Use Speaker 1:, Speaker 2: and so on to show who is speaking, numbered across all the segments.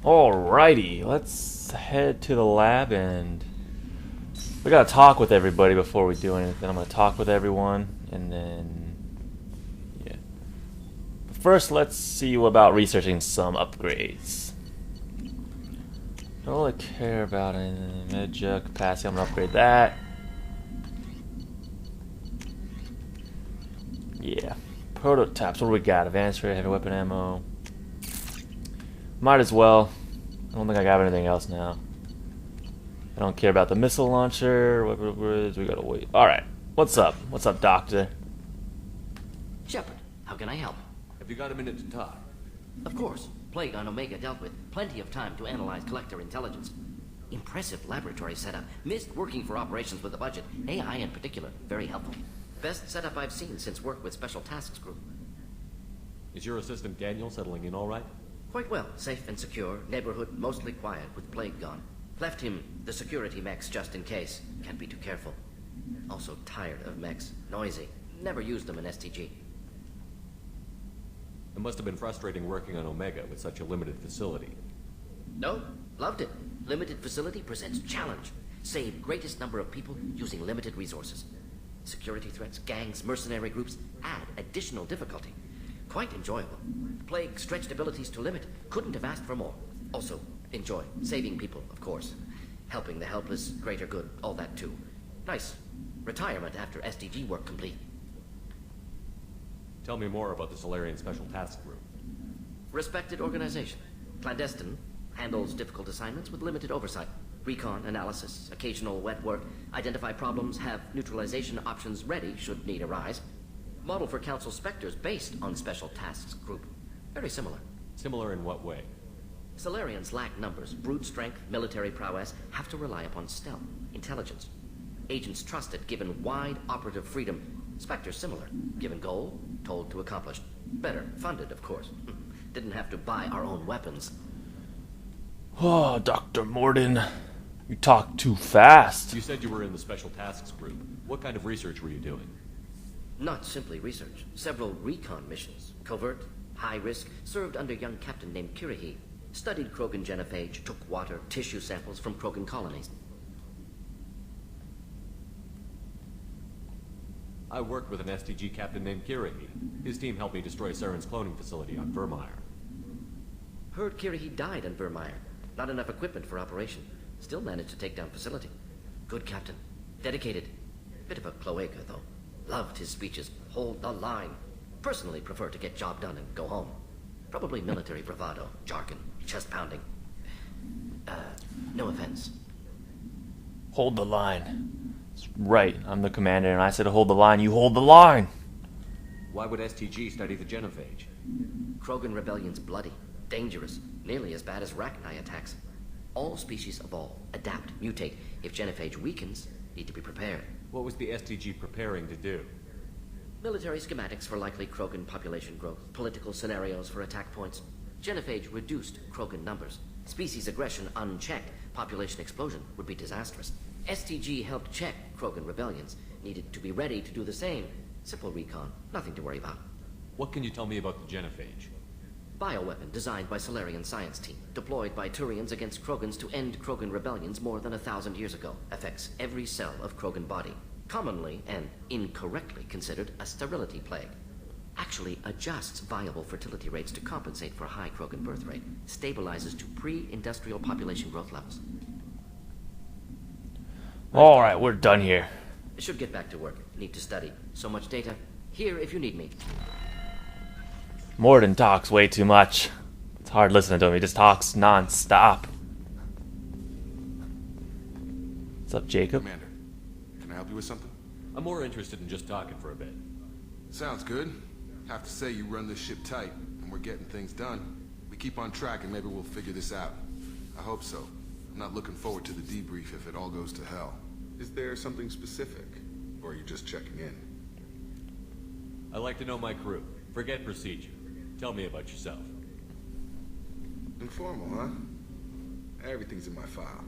Speaker 1: Alrighty, let's head to the lab and we gotta talk with everybody before we do anything. I'm gonna talk with everyone and then yeah. But first, let's see about researching some upgrades. Don't really care about anything. Medja capacity. I'm gonna upgrade that. Yeah. Prototypes. What do we got? Advanced rate, heavy weapon ammo. Might as well. I don't think I got anything else now. I don't care about the missile launcher. We gotta wait. Alright. What's up? What's up, Doctor?
Speaker 2: Shepard, how can I help?
Speaker 3: Have you got a minute to talk?
Speaker 2: Of course. Plague on Omega dealt with. Plenty of time to analyze collector intelligence. Impressive laboratory setup. Missed working for operations with a budget. AI in particular. Very helpful. Best setup I've seen since work with Special Tasks Group.
Speaker 3: Is your assistant Daniel settling in all right?
Speaker 2: Quite well. Safe and secure. Neighborhood mostly quiet with Plague gone. Left him the security mechs just in case. Can't be too careful. Also tired of mechs. Noisy. Never used them in STG.
Speaker 3: It must have been frustrating working on Omega with such a limited facility.
Speaker 2: No, loved it. Limited facility presents challenge. Save greatest number of people using limited resources. Security threats, gangs, mercenary groups add additional difficulty. Quite enjoyable. Plague stretched abilities to limit. Couldn't have asked for more. Also, enjoy. Saving people, of course. Helping the helpless, greater good, all that too. Nice. Retirement after SDG work complete.
Speaker 3: Tell me more about the Solarian Special Task Group.
Speaker 2: Respected organization. Clandestine. Handles difficult assignments with limited oversight. Recon, analysis, occasional wet work. Identify problems, have neutralization options ready should need arise. Model for Council Spectres based on Special Tasks Group. Very similar.
Speaker 3: Similar in what way?
Speaker 2: Solarians lack numbers, brute strength, military prowess, have to rely upon stealth, intelligence. Agents trusted, given wide operative freedom. Spectres similar, given goal, told to accomplish. Better, funded, of course. Didn't have to buy our own weapons.
Speaker 1: Oh, Dr. Morden. You talk too fast.
Speaker 3: You said you were in the Special Tasks Group. What kind of research were you doing?
Speaker 2: Not simply research. Several recon missions. Covert, high risk, served under a young captain named Kirihi. Studied Krogan genophage, took water, tissue samples from Krogan colonies.
Speaker 3: I worked with an STG captain named Kirihi. His team helped me destroy Saren's cloning facility on Vermeer.
Speaker 2: Heard Kirihi died on Vermeer. Not enough equipment for operation. Still managed to take down facility. Good captain. Dedicated. Bit of a cloaca, though. Loved his speeches. Hold the line. Personally prefer to get job done and go home. Probably military bravado, jargon, chest pounding. No offense.
Speaker 1: Hold the line. That's right, I'm the commander and I said hold the line, you hold the line!
Speaker 3: Why would STG study the genophage?
Speaker 2: Krogan rebellion's bloody, dangerous, nearly as bad as Rachni attacks. All species evolve, adapt, mutate. If genophage weakens, need to be prepared.
Speaker 3: What was the STG preparing to do?
Speaker 2: Military schematics for likely Krogan population growth, political scenarios for attack points. Genophage reduced Krogan numbers. Species aggression unchecked, population explosion would be disastrous. STG helped check Krogan rebellions, needed to be ready to do the same. Simple recon, nothing to worry about.
Speaker 3: What can you tell me about the genophage?
Speaker 2: Bioweapon designed by Solarian science team, deployed by Turians against Krogans to end Krogan rebellions more than 1,000 years ago. Affects every cell of Krogan body. Commonly and incorrectly considered a sterility plague. Actually adjusts viable fertility rates to compensate for high Krogan birth rate. Stabilizes to pre-industrial population growth levels.
Speaker 1: Alright, we're done here.
Speaker 2: Should get back to work. Need to study. So much data. Here if you need me.
Speaker 1: Morden talks way too much. It's hard listening to him, he just talks non-stop. What's up, Jacob?
Speaker 4: Commander, can I help you with something?
Speaker 3: I'm more interested in just talking for a bit.
Speaker 4: Sounds good. Have to say you run this ship tight, and we're getting things done. We keep on track and maybe we'll figure this out. I hope so. I'm not looking forward to the debrief if it all goes to hell. Is there something specific? Or are you just checking in?
Speaker 3: I like to know my crew. Forget procedure. Tell me about yourself.
Speaker 4: Informal, huh? Everything's in my file.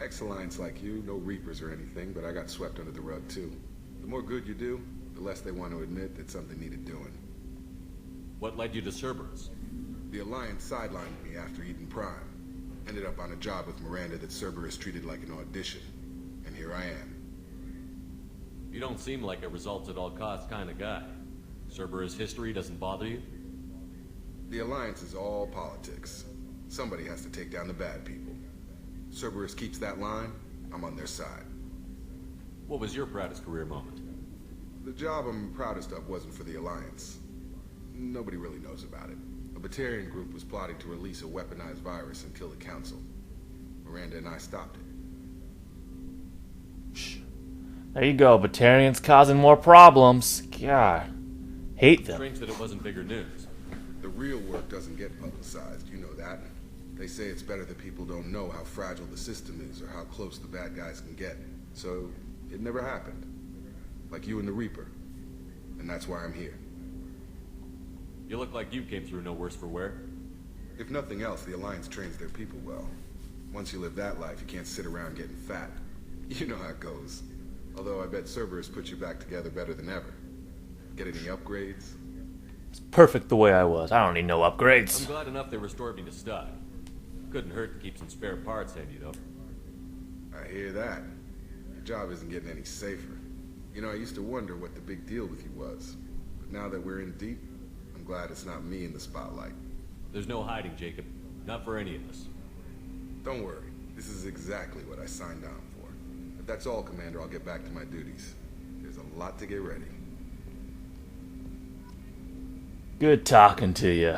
Speaker 4: Ex-Alliance like you, no Reapers or anything, but I got swept under the rug too. The more good you do, the less they want to admit that something needed doing.
Speaker 3: What led you to Cerberus?
Speaker 4: The Alliance sidelined me after Eden Prime. Ended up on a job with Miranda that Cerberus treated like an audition. And here I am.
Speaker 3: You don't seem like a results-at-all-costs kind of guy. Cerberus history doesn't bother you?
Speaker 4: The Alliance is all politics. Somebody has to take down the bad people. Cerberus keeps that line, I'm on their side.
Speaker 3: What was your proudest career moment?
Speaker 4: The job I'm proudest of wasn't for the Alliance. Nobody really knows about it. A Batarian group was plotting to release a weaponized virus and kill the Council. Miranda and I stopped it.
Speaker 1: There you go, Batarians causing more problems. God, hate them.
Speaker 3: Strange that it wasn't bigger news.
Speaker 4: The real work doesn't get publicized, you know that. They say it's better that people don't know how fragile the system is or how close the bad guys can get. So, it never happened. Like you and the Reaper. And that's why I'm here.
Speaker 3: You look like you came through no worse for wear.
Speaker 4: If nothing else, the Alliance trains their people well. Once you live that life, you can't sit around getting fat. You know how it goes. Although I bet Cerberus puts you back together better than ever. Get any upgrades?
Speaker 1: It's perfect the way I was. I don't need no
Speaker 3: I'm
Speaker 1: upgrades.
Speaker 3: glad enough they restored me to stock. Couldn't hurt to keep some spare parts handy, though.
Speaker 4: I hear that. Your job isn't getting any safer. You know, I used to wonder what the big deal with you was. But now that we're in deep, I'm glad it's not me in the spotlight.
Speaker 3: There's no hiding, Jacob. Not for any of us.
Speaker 4: Don't worry. This is exactly what I signed on for. If that's all, Commander, I'll get back to my duties. There's a lot to get ready.
Speaker 1: Good talking to you.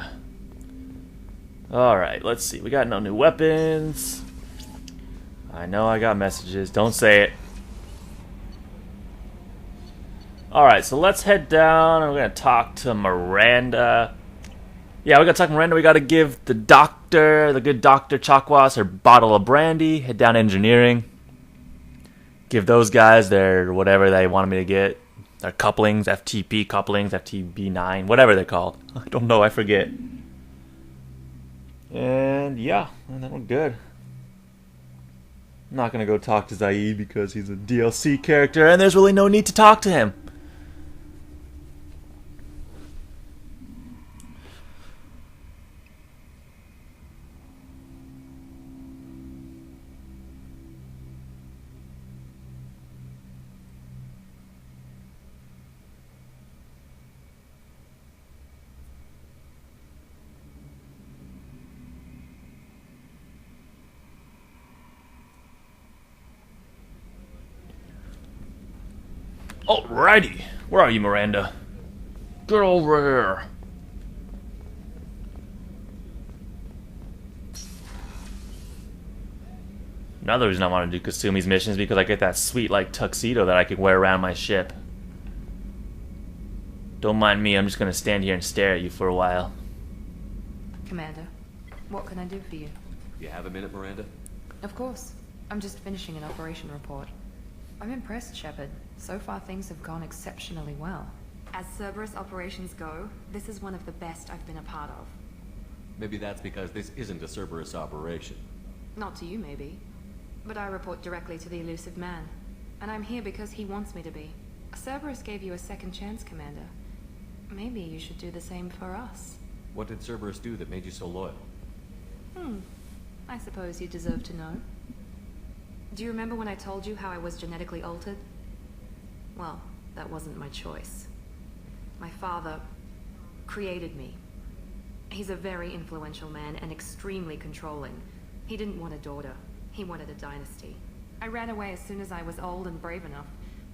Speaker 1: Alright, let's see. We got no new weapons. I know I got messages. Don't say it. Alright, so let's head down and we're going to talk to Miranda. Yeah, we got to talk to Miranda. We got to give the doctor, the good Dr. Chakwas, her bottle of brandy. Head down to engineering. Give those guys their whatever they wanted me to get. Their couplings, FTP couplings, FTB9, whatever they're called. I don't know, I forget. And yeah, and then we're good. I'm not going to go talk to Zaid because he's a DLC character and there's really no need to talk to him. Alrighty. Where are you, Miranda? Get over here. Another reason I want to do Kasumi's missions because I get that sweet, like, tuxedo that I could wear around my ship. Don't mind me, I'm just gonna stand here and stare at you for a while.
Speaker 5: Commander, what can I do for you?
Speaker 3: You have a minute, Miranda?
Speaker 5: Of course. I'm just finishing an operation report. I'm impressed, Shepard. So far things have gone exceptionally well. As Cerberus operations go, this is one of the best I've been a part of.
Speaker 3: Maybe that's because this isn't a Cerberus operation.
Speaker 5: Not to you, maybe. But I report directly to the Elusive Man. And I'm here because he wants me to be. Cerberus gave you a second chance, Commander. Maybe you should do the same for us.
Speaker 3: What did Cerberus do that made you so loyal?
Speaker 5: I suppose you deserve to know. Do you remember when I told you how I was genetically altered? Well, that wasn't my choice. My father created me. He's a very influential man and extremely controlling. He didn't want a daughter. He wanted a dynasty. I ran away as soon as I was old and brave enough.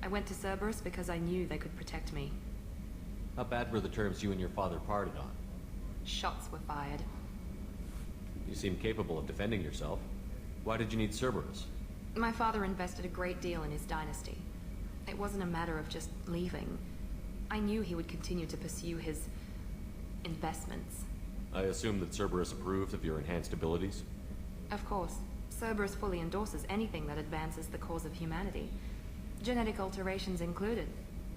Speaker 5: I went to Cerberus because I knew they could protect me.
Speaker 3: How bad were the terms you and your father parted on?
Speaker 5: Shots were fired.
Speaker 3: You seem capable of defending yourself. Why did you need Cerberus?
Speaker 5: My father invested a great deal in his dynasty. It wasn't a matter of just leaving. I knew he would continue to pursue his investments.
Speaker 3: I assume that Cerberus approved of your enhanced abilities?
Speaker 5: Of course. Cerberus fully endorses anything that advances the cause of humanity. Genetic alterations included.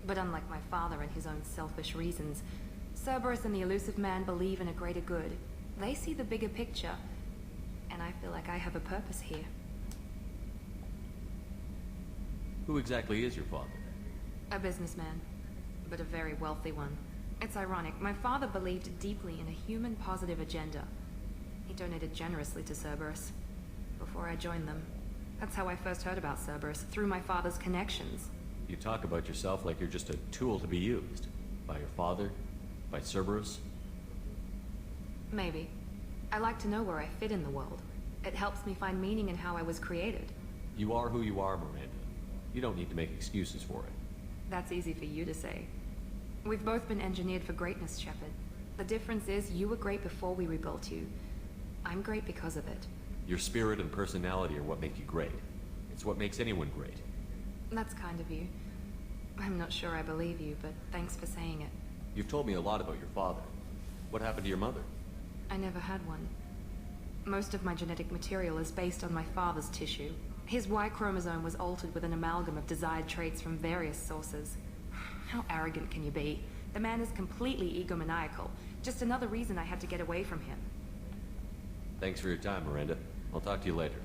Speaker 5: But unlike my father and his own selfish reasons, Cerberus and the Elusive Man believe in a greater good. They see the bigger picture, and I feel like I have a purpose here.
Speaker 3: Who exactly is your father?
Speaker 5: A businessman, but a very wealthy one. It's ironic, my father believed deeply in a human positive agenda. He donated generously to Cerberus. before I joined them. That's how I first heard about Cerberus, through my father's connections.
Speaker 3: You talk about yourself like you're just a tool to be used. By your father? By Cerberus?
Speaker 5: Maybe. I like to know where I fit in the world. It helps me find meaning in how I was created.
Speaker 3: You are who you are, Miranda. You don't need to make excuses for it.
Speaker 5: That's easy for you to say. We've both been engineered for greatness, Shepard. The difference is you were great before we rebuilt you. I'm great because of it.
Speaker 3: Your spirit and personality are what make you great. It's what makes anyone great.
Speaker 5: That's kind of you. I'm not sure I believe you, but thanks for saying it.
Speaker 3: You've told me a lot about your father. What happened to your mother?
Speaker 5: I never had one. Most of my genetic material is based on my father's tissue. His Y chromosome was altered with an amalgam of desired traits from various sources. How arrogant can you be? The man is completely egomaniacal. Just another reason I had to get away from him.
Speaker 3: Thanks for your time, Miranda. I'll talk to you later.